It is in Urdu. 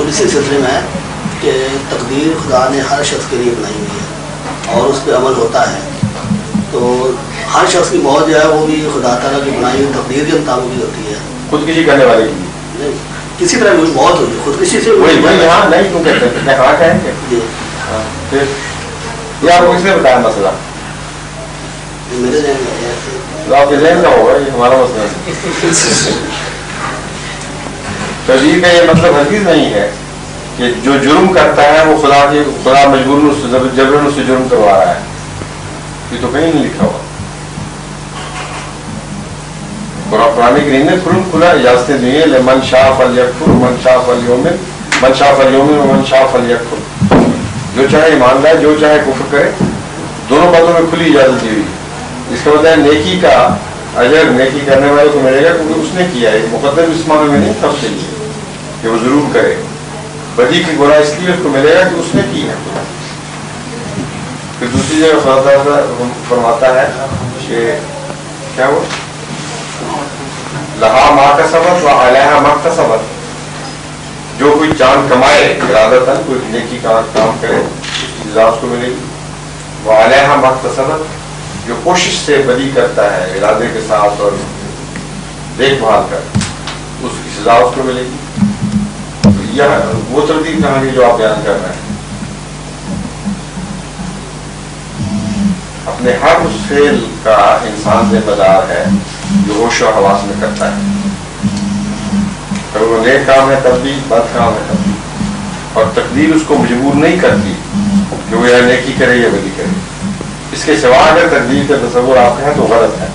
حضور اسی سلسلے میں ہے کہ تقدیر خدا نے ہر شخص کے لیے بنائی ہوئی ہے اور اس پہ عمل ہوتا ہے. تو ہر شخص کی موت جو ہے وہ بھی خدا تعالیٰ کی بنائی ہوئی تقدیر کے مطابق ہی ہوتی ہے. خودکشی کرنے والے کی نہیں, کسی طرح کوئی موت ہوتی ہے خودکشی سے یہاں نہیں کیوں کہتے ہیں کہاں کہیں گے. پھر یہ آپ کو کس نے بتایا مسئلہ؟ میرے ذہن میں آپ کے ذہن کا ہوگا, یہ ہمارا مسئلہ ہے. تقدیر کا یہ مطلب ہرگز نہیں ہے کہ جو جرم کرتا ہے وہ خدا مجبوراً جبراً اس سے جرم کروا رہا ہے. یہ تو کہیں نہیں لکھا ہوا. قرآن کریم نے کھلا اجازتیں دی ہیں لمن شاء فلیکفر من شاء فلیؤمن من شاء فلیؤمن ومن شاء فلیکفر. جو چاہے ایمان لائے جو چاہے کفر کرے, دونوں باتوں میں کھلی اجازت دی ہوئی. اس کا مطلب نیکی کا اجر نیکی کرنے والے کو ملے گا کیونکہ اس نے کیا ہے. مقدم اس معنی میں نہیں تھا اس کے لیے کہ وہ ضرور کرے. بدی کی گناہ اس لیے اس کو ملے گا کہ اس نے کی ہے. پھر دوسری جگہ خدا فرماتا ہے کہ کیا وہ لہا ما کسبت و علیہا ما اکتسبت. جو کوئی چاند کمائے ارادتاً کوئی نیکی کا کام کرے سزا اس کو ملے گی. وہ علیہا ما اکتسبت, جو کوشش سے بدی کرتا ہے ارادے کے ساتھ اور دیکھ بھال کر اس کی سزا اس کو ملے گی. یہ وہ ترتیب کہانی جو آپ بیان کر رہے ہیں. اپنے ہر اس فعل کا انسان ذمہ دار ہے جو ہوش و حواس میں کرتا ہے. اگر وہ نیک کام ہے تب بھی, بد کام ہے تب بھی. اور تقدیر اس کو مجبور نہیں کرتی کہ وہ یا نیکی کرے یا بدی کرے. اس کے سوا اگر تقدیر کا تصور آپ ہیں تو غلط ہے.